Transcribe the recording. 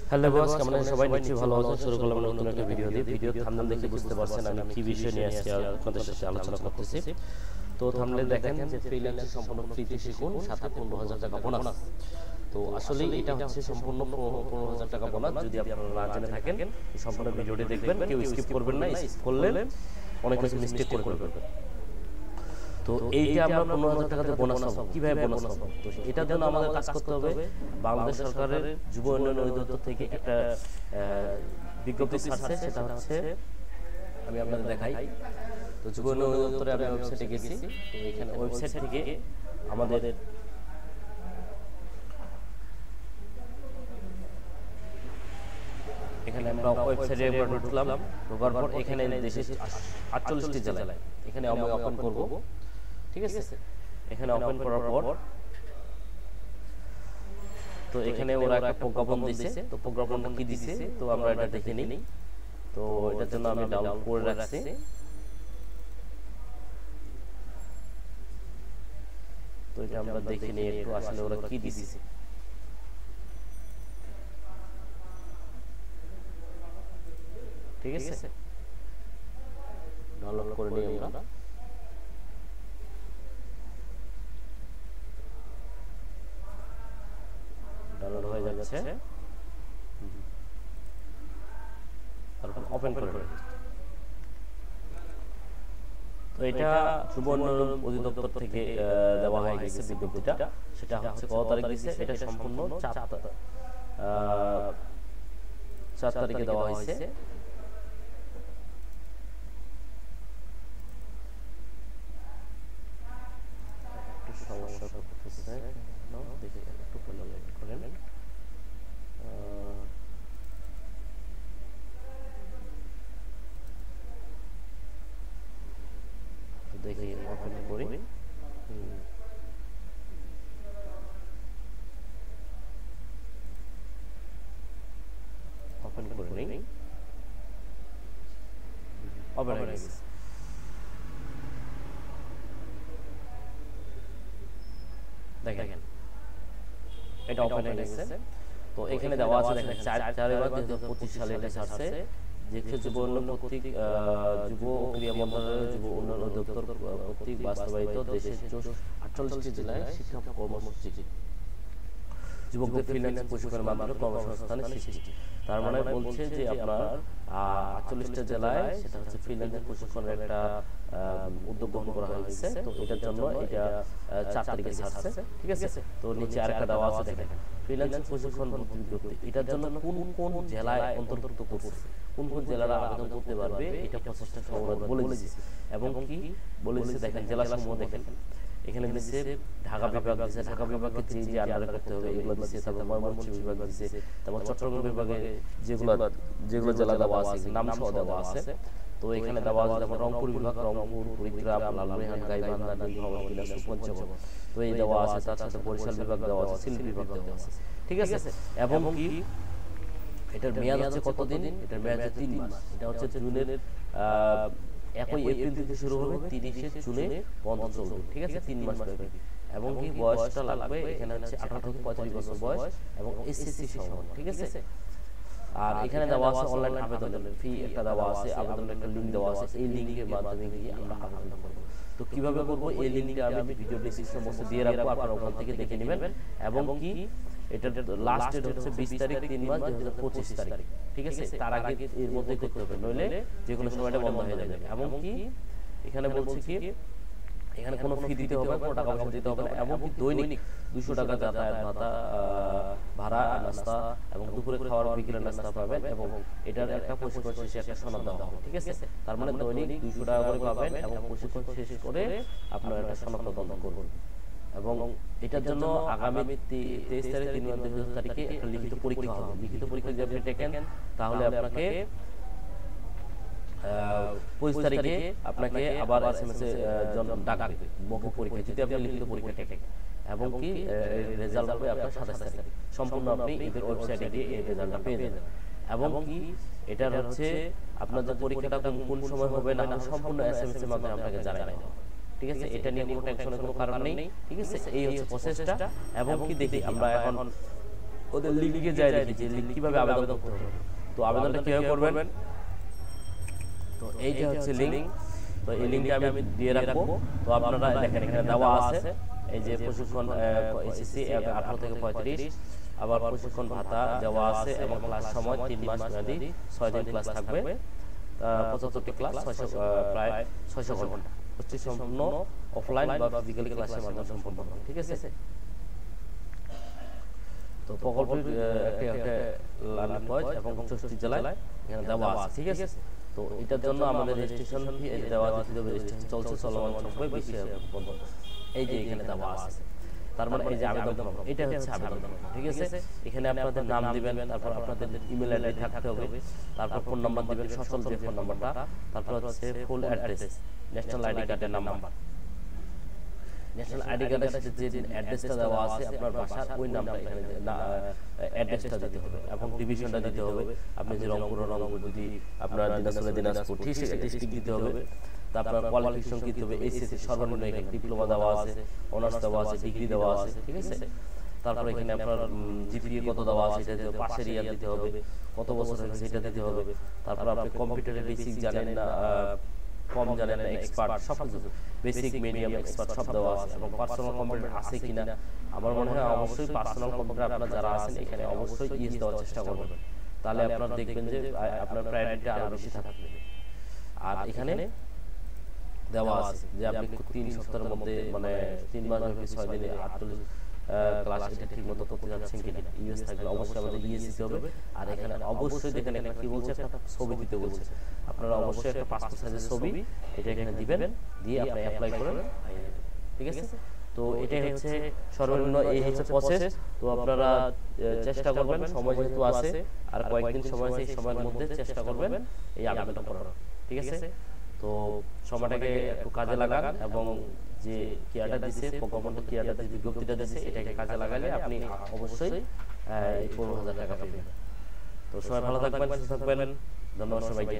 Hello boss, কেমন আছেন সবাই? নিশ্চয়ই ভালো আছেন। শুরু করলাম নতুন একটা ভিডিও দিয়ে। ভিডিও থাম্বনেল দেখে বুঝতে পারছেন আমি কি বিষয় নিয়ে আজকে আপনাদের সাথে আলোচনা করতেছি। তো থাম্বনেল দেখেন যে ফ্রিল্যান্সিং সম্পূর্ণ ফ্রিতে শিখুন, সাথে 15,000 টাকা বোনাস। তো আসলে এটা হচ্ছে সম্পূর্ণ 15,000 টাকা বোনাস। যদি আপনারা না জেনে থাকেন সম্পূর্ণ ভিডিওটি দেখবেন, কেউ স্কিপ করবেন না। স্কিপ করলে অনেক কিছু মিস্টেক করে ফেলবেন। তো এইটা আমরা 15,000 টাকাতে বোনাস পাবো। কিভাবে বোনাস পাবো? তো এটার জন্য আমাদের কাজ করতে হবে। বাংলাদেশ সরকারের যুব উন্নয়ন অধিদপ্তর থেকে একটা বিজ্ঞপ্তি ছাড়ছে, সেটা হচ্ছে আমি আপনাদের দেখাই। তো যুব উন্নয়ন অধিদপ্তরে আমি ওয়েবসাইটে গেছি। তো এখানে ওয়েবসাইট থেকে আমাদের এখানে আমরা ওয়েবসাইটে একবার ঢুকলাম। ঢোকার পর এখানে দেশের 48টি জেলায় এখানে আমি ওপেন করব। ঠিক আছে, এখানে ওপেন করার পর তো এখানে ওরা একটা প্রজ্ঞাপন দিয়েছে। তো প্রজ্ঞাপনটা কি দিয়েছে তো আমরা এটা দেখে নিই। তো এটার জন্য আমি ডাউনলোড করে রাখছি। তো এটা আমরা দেখে নিই একটু আসলে ওরা কি দিয়েছে। ঠিক আছে, ডাউনলোড করে নিই আমরা। ডাউনলোড হয়ে যাচ্ছে, তারপর ওপেন করে নিই। তো এটা যুব উন্নয়ন অধিদপ্তর থেকে দেওয়া হয়ে গেছে বিজ্ঞপ্তিটা। সেটা হচ্ছে কত তারিখ দিয়েছে? এটা সম্পূর্ণ 4 তারিখে দেওয়া হয়েছে। একটু সমস্যা করতেছে, দেখে একটু ওয়েট করেন। দেখি ওপেন করি। ওপেন করে নিই। ওপেন হয়ে গেছে। দেখেন এটা ওপেন হয়ে গেছে। তো এখানে দেওয়া আছে দেখেন 4/4/2025 সালে এটা ছাড়ছে। যে যুব উন্নয়ন কর্তৃক যুব ও ক্রীড়া মন্ত্রণালয়ের যুব উন্নয়ন অধিদপ্তর কর্তৃক বাস্তবায়িত দেশের 48টি জেলায় শিক্ষা কর্মসূচি যুবকদের ফ্রিল্যান্সিং প্রশিক্ষণের মাধ্যমে কর্মসংস্থানের সৃষ্টি। তার মানে বলছে যে আপনার 48টা জেলায় সেটা হচ্ছে ফ্রিল্যান্সিং প্রশিক্ষণের একটা উদ্যোগ গ্রহণ করা হয়েছে। তো এটার জন্য এটা 4 তারিখে ছাড়ছে। ঠিক আছে, তো নিচে আরেকটা দেওয়া আছে দেখেন ফ্রিল্যান্সিং প্রশিক্ষণ বিজ্ঞপ্তি। এটার জন্য কোন কোন জেলায় অন্তর্ভুক্ত করছে, কোন কোন জেলারা আবেদন করতে পারবে এটা প্রচেষ্টা সৌরভ বলে দিয়েছে। এবং কি বলে দিয়েছে দেখেন জেলাসমূহ দেখেন এখানে দিচ্ছে ঢাকা বিভাগ দিচ্ছে, ঢাকা বিভাগকে যে আন্ডারে করতে হবে এগুলো দিচ্ছে। তারপর ময়মনসিংহ বিভাগ দিচ্ছে, তারপর চট্টগ্রাম বিভাগে যেগুলো জেলা দেওয়া আছে নাম সহ দেওয়া আছে। তো এখানে দেওয়া আছে যেমন রংপুর বিভাগ, রংপুর, কুড়িগ্রাম, লালমনিরহাট, গাইবান্ধা, নীলফামারী, দিনাজপুর, পঞ্চগড়। তো এই দেওয়া আছে। তার সাথে বরিশাল বিভাগ দেওয়া আছে, সিলেট বিভাগ দেওয়া আছে। ঠিক আছে, এবং কি এটার মেয়াদ হচ্ছে কতদিন? এটার মেয়াদ হচ্ছে 3 মাস। এটা হচ্ছে জুনের 1 এপ্রিল থেকে শুরু হবে, 30 জুনে বন্ধ চলবে। ঠিক আছে, 3 মাস ব্যাপী। এবং কি বয়সটা লাগবে এখানে হচ্ছে 18 থেকে 35 বছর বয়স এবং এসএসসি সমান। ঠিক আছে, আর এখানে দেওয়া আছে অনলাইন আবেদনের ফি একটা দেওয়া আছে, আবেদনের একটা লিঙ্ক দেওয়া আছে। এই লিঙ্কের মাধ্যমে গিয়ে আমরা আবেদন করব। তো কিভাবে করব এই লিঙ্কটা আমি ভিডিও ডেসক্রিপশন বক্সে দিয়ে রাখবো, আপনারা ওখান থেকে দেখে নেবেন। এবং কি এটা লাস্ট ডেট হচ্ছে 20 তারিখ 3 মাস 2025 তারিখ। ঠিক আছে, তার আগে এর মধ্যে করতে হবে, নইলে যে কোনো সময়টা বন্ধ হয়ে যাবে। এবং কি এখানে বলছে কি এখানে কোনো ফি দিতে হবে, কোনো টাকা পয়সা দিতে হবে না। এবং কি দৈনিক 200 টাকা যাতায়াত ভাতা, ভাড়া, নাস্তা এবং দুপুরে খাওয়ার বিকেলের নাস্তা পাবেন। এবং এটার একটা প্রশিক্ষণ শেষে একটা সনদ দেওয়া হবে। ঠিক আছে, তার মানে দৈনিক 200 টাকা করে পাবেন এবং প্রশিক্ষণ শেষ করে আপনার একটা সনদ প্রদান করবেন। এবং এটার জন্য আগামী 23 তারিখ 3 মাস 2000 তারিখে একটা লিখিত পরীক্ষা হবে। লিখিত পরীক্ষা যদি আপনি টেকেন তাহলে আপনাকে 25 তারিখে আপনাকে আবার SMS এ ডাকবে মৌখিক পরীক্ষা, যদি আপনি লিখিত পরীক্ষা টেকেন। এবং কি রেজাল্ট হবে আপনার 27 তারিখ। সম্পূর্ণ আপনি এদের ওয়েবসাইটে গিয়ে এই রেজাল্টটা পেয়ে যাবেন। এবং কি এটার হচ্ছে আপনার যে পরীক্ষাটা কোন সময় হবে না সম্পূর্ণ SMS এর মাধ্যমে আপনাকে জানাই দেওয়া। ঠিক আছে, এটা নিয়ে কোনো টেনশনের কোনো কারণ নেই। ঠিক আছে, এই হচ্ছে প্রসেসটা। এবং কি দেখি আমরা এখন ওদের লিঙ্কে যায় দেখি যে লিঙ্ক কিভাবে আবেদন করতে হবে। তো আবেদনটা কিভাবে করবেন, তো এইটা হচ্ছে লিঙ্ক। তো এই লিঙ্কটা আমি দিয়ে রাখবো। তো আপনারা দেখেন এখানে দেওয়া আছে এই যে প্রশিক্ষণ এসএসসি 18 থেকে 35, আবার প্রশিক্ষণ ভাতা দেওয়া আছে এবং ক্লাস সময় 3 মাস মেয়াদি 6 দিন ক্লাস থাকবে, 75টি ক্লাস, প্রায় 600 ঘন্টা, হচ্ছে সম্পূর্ণ অফলাইন বা ফিজিক্যাল ক্লাসের মাধ্যমে সম্পন্ন হবে। ঠিক আছে। তো প্রকল্পের একটা লার্নিং পয়েন্ট এবং 64 জেলায় এখানে দেওয়া আছে। ঠিক আছে। তো এটার জন্য আমাদের রেজিস্ট্রেশন ফি দেওয়া দিতে হবে, রেজিস্ট্রেশন চলছে চলমান সম্পর্কে বেশি পর্যন্ত, এই যে এখানে দেওয়া আছে। তার মানে এই যে আবেদন ফর্ম, এটা হচ্ছে আবেদন ফর্ম। ঠিক আছে। এখানে আপনাদের নাম দিবেন, তারপর আপনাদের ইমেল আইডি থাকতে হবে, তারপর ফোন নাম্বার দিবেন, সচল যে ফোন নাম্বারটা, তারপর হচ্ছে ফুল অ্যাড্রেস, ন্যাশনাল আইডি কার্ডের নাম্বার, ন্যাশনাল আইডি কার্ডের সাথে যে অ্যাড্রেসটা দেওয়া আছে আপনার বাসার ওই নামটা এখানে অ্যাড্রেসটা দিতে হবে এবং ডিভিশনটা দিতে হবে। আপনি যে রংপুর যদি আপনার দিনাজপুর ঠিক আছে ডিস্ট্রিক্ট দিতে হবে। তারপর কোয়ালিফিকেশন দিতে হবে, এইচএসসি সর্বনিম্ন এখানে ডিপ্লোমা দেওয়া আছে, অনার্স দেওয়া আছে, ডিগ্রি দেওয়া আছে। ঠিক আছে। তারপর এখানে আপনার জিপিএ কত দেওয়া আছে সেটা দিতে হবে, পাশের ইয়ার দিতে হবে, কত বছর হয়েছে সেটা দিতে হবে। তারপর আপনি কম্পিউটারের বেসিক জানেন না, কম জানেন না, এক্সপার্ট, সব কিছু বেসিক মিডিয়াম এক্সপার্ট সব দেওয়া আছে এবং পার্সোনাল কম্পিউটার আছে কিনা। আমার মনে হয় অবশ্যই পার্সোনাল কম্পিউটার আপনারা যারা আছেন এখানে অবশ্যই ইএস দেওয়ার চেষ্টা করবেন, তাহলে আপনারা দেখবেন যে আপনার প্রায়োরিটি আরো বেশি থাকবে। আর এখানে দেওয়া আছে যে আপনি 3 সপ্তাহের মধ্যে মানে 3 মাস ব্যাপী 6 দিনে 48 ক্লাস এটা ঠিক মতো করতে যাচ্ছেন কিনা, ইউএস থাকলে অবশ্যই আমাদের ইএস দিতে হবে। আর এখানে অবশ্যই দেখেন একটা কি বলছে, একটা ছবি দিতে বলছে, আপনারা অবশ্যই একটা পাসপোর্ট সাইজের ছবি এটা এখানে দিবেন, দিয়ে আপনি অ্যাপ্লাই করেন। ঠিক আছে। তো এটাই হচ্ছে সর্বনিম্ন এই হচ্ছে প্রসেস। তো আপনারা চেষ্টা করবেন, সময় যেহেতু আছে আর কয়েকদিন সময় আছে, এই সময়ের মধ্যে চেষ্টা করবেন এই আবেদনটা করার। ঠিক আছে। তো সময়টাকে একটু কাজে লাগান এবং যে কেয়ারটা দিচ্ছে প্রকল্পটা, কেয়ারটা যে বিজ্ঞপ্তিটা দিচ্ছে এটাকে কাজে লাগালে আপনি অবশ্যই এই 15,000 টাকা পাবেন। তো সবাই ভালো থাকবেন, সুস্থ থাকবেন। ধন্যবাদ সবাইকে।